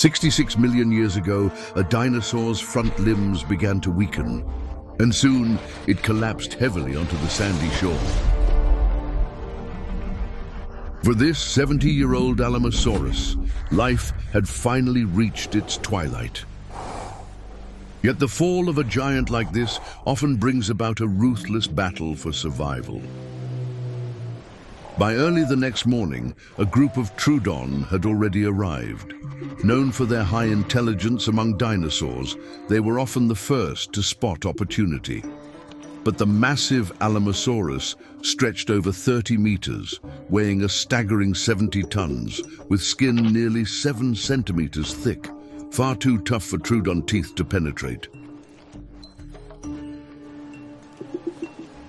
66 million years ago, a dinosaur's front limbs began to weaken, and soon it collapsed heavily onto the sandy shore. For this 70-year-old Alamosaurus, life had finally reached its twilight. Yet the fall of a giant like this often brings about a ruthless battle for survival. By early the next morning, a group of Troodon had already arrived. Known for their high intelligence among dinosaurs, they were often the first to spot opportunity. But the massive Alamosaurus stretched over 30 meters, weighing a staggering 70 tons, with skin nearly 7 centimeters thick, far too tough for Troodon teeth to penetrate.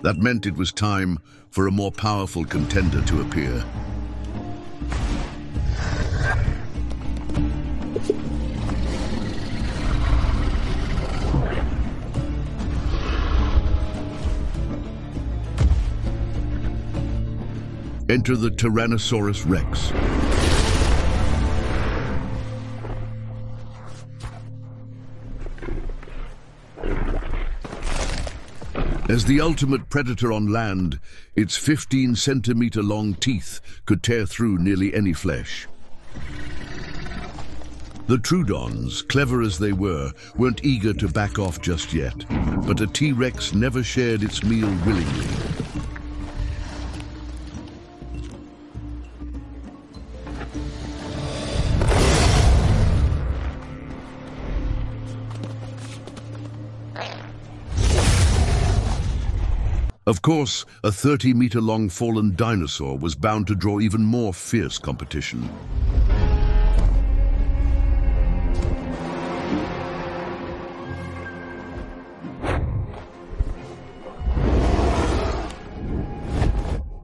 That meant it was time for a more powerful contender to appear. Enter the Tyrannosaurus Rex. As the ultimate predator on land, its 15-centimeter-long teeth could tear through nearly any flesh. The Troodons, clever as they were, weren't eager to back off just yet, but a T-Rex never shared its meal willingly. Of course, a 30-meter-long fallen dinosaur was bound to draw even more fierce competition.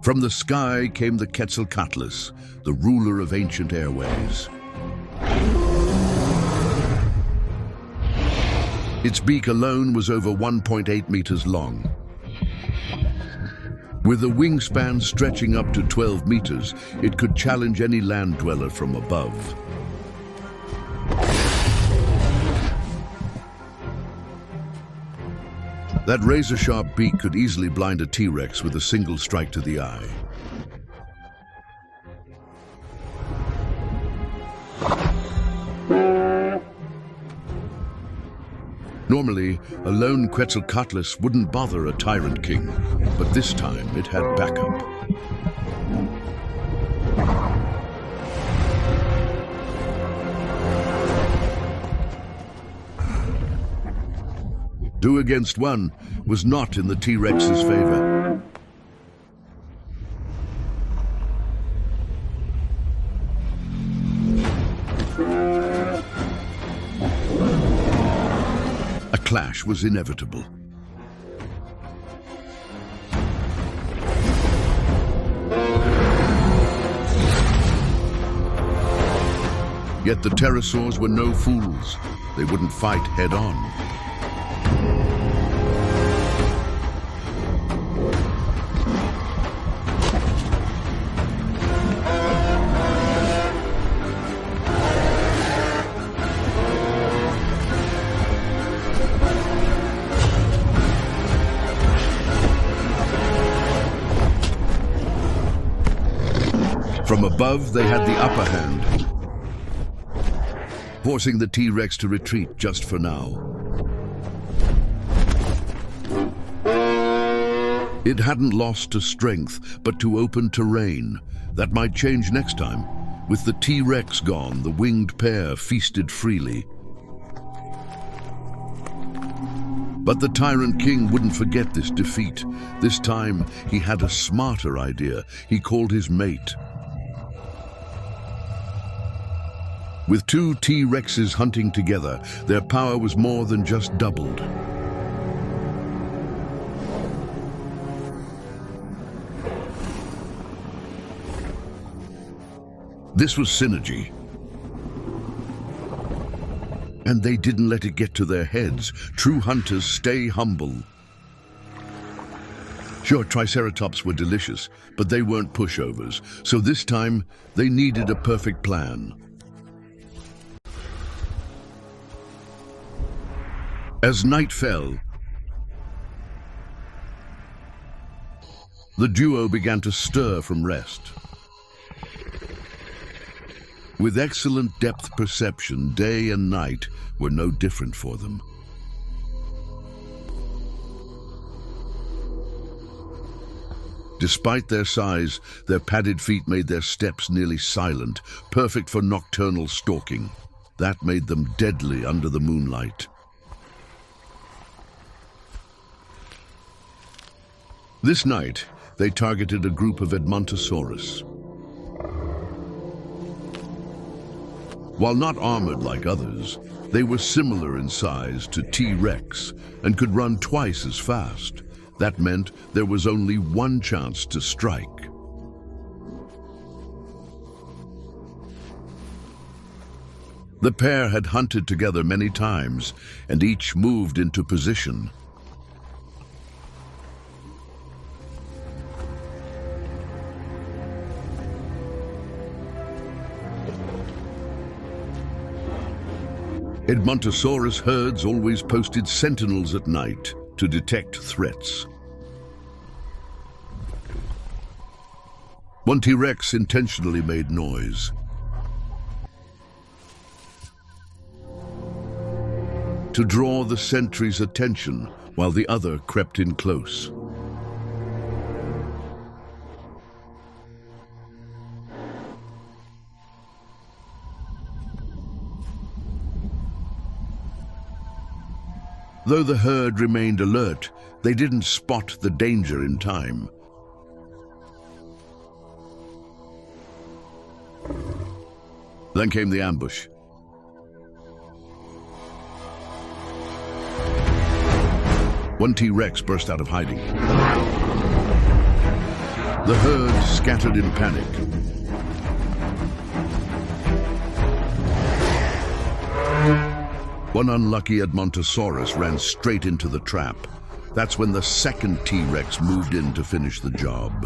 From the sky came the Quetzalcoatlus, the ruler of ancient airways. Its beak alone was over 1.8 meters long. With a wingspan stretching up to 12 meters, it could challenge any land dweller from above. That razor-sharp beak could easily blind a T-Rex with a single strike to the eye. Normally, a lone Quetzalcoatlus wouldn't bother a tyrant king, but this time it had backup. Two against one was not in the T-Rex's favor. A clash was inevitable. Yet the pterosaurs were no fools. They wouldn't fight head-on. From above, they had the upper hand, forcing the T-Rex to retreat just for now. It hadn't lost to strength, but to open terrain. That might change next time. With the T-Rex gone, the winged pair feasted freely. But the Tyrant King wouldn't forget this defeat. This time, he had a smarter idea. He called his mate. With two T-Rexes hunting together, their power was more than just doubled. This was synergy. And they didn't let it get to their heads. True hunters stay humble. Sure, Triceratops were delicious, but they weren't pushovers. So this time, they needed a perfect plan. As night fell, the duo began to stir from rest. With excellent depth perception, day and night were no different for them. Despite their size, their padded feet made their steps nearly silent, perfect for nocturnal stalking. That made them deadly under the moonlight. This night, they targeted a group of Alamosaurus. While not armored like others, they were similar in size to T-Rex and could run twice as fast. That meant there was only one chance to strike. The pair had hunted together many times, and each moved into position. Alamosaurus herds always posted sentinels at night to detect threats. One T-Rex intentionally made noise. To draw the sentry's attention while the other crept in close. Though the herd remained alert, they didn't spot the danger in time. Then came the ambush. One T-Rex burst out of hiding. The herd scattered in panic. One unlucky Alamosaurus ran straight into the trap. That's when the second T-Rex moved in to finish the job.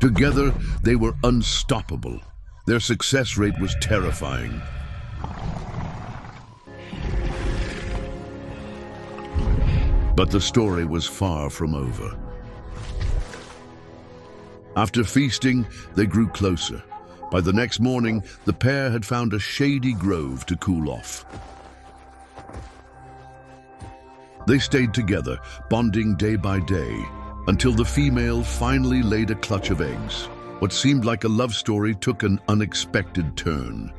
Together, they were unstoppable. Their success rate was terrifying. But the story was far from over. After feasting, they grew closer. By the next morning, the pair had found a shady grove to cool off. They stayed together, bonding day by day, until the female finally laid a clutch of eggs. What seemed like a love story took an unexpected turn.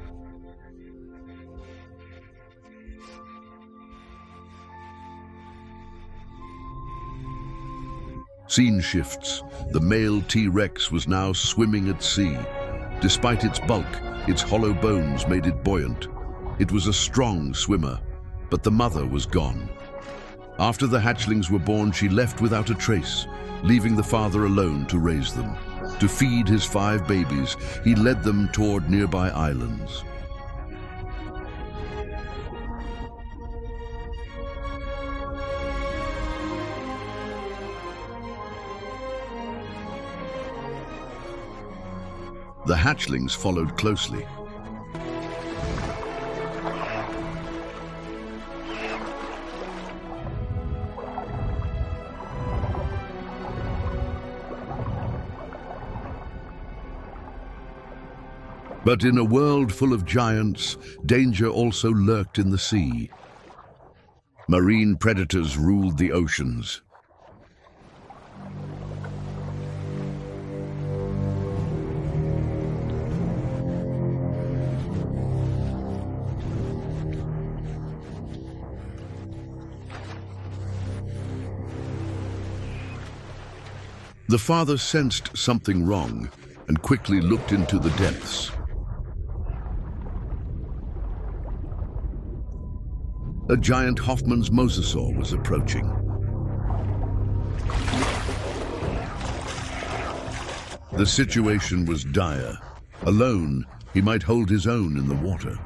Scene shifts. The male T-Rex was now swimming at sea. Despite its bulk, its hollow bones made it buoyant. It was a strong swimmer, but the mother was gone. After the hatchlings were born, she left without a trace, leaving the father alone to raise them. To feed his 5 babies, he led them toward nearby islands. The hatchlings followed closely. But in a world full of giants, danger also lurked in the sea. Marine predators ruled the oceans. The father sensed something wrong and quickly looked into the depths. A giant Hoffman's mosasaur was approaching. The situation was dire. Alone, He might hold his own in the water.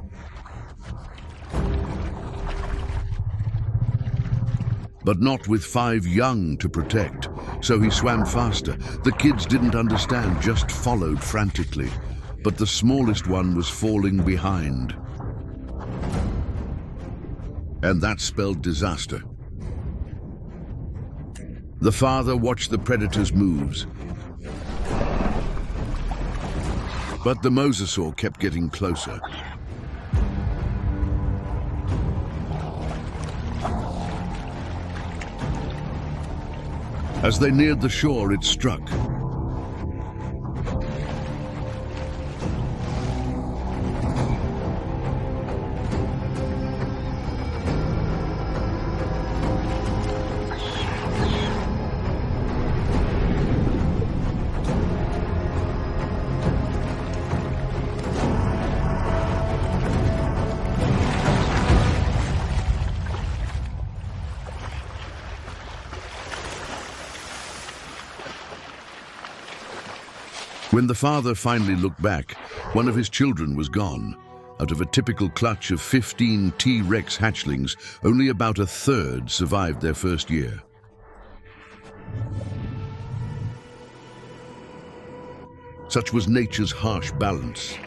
But not with 5 young to protect, so he swam faster. The kids didn't understand, just followed frantically. But the smallest one was falling behind. And that spelled disaster. The father watched the predator's moves. But the mosasaur kept getting closer. As they neared the shore, it struck. When the father finally looked back, one of his children was gone. Out of a typical clutch of 15 T-Rex hatchlings, only about a third survived their first year. Such was nature's harsh balance.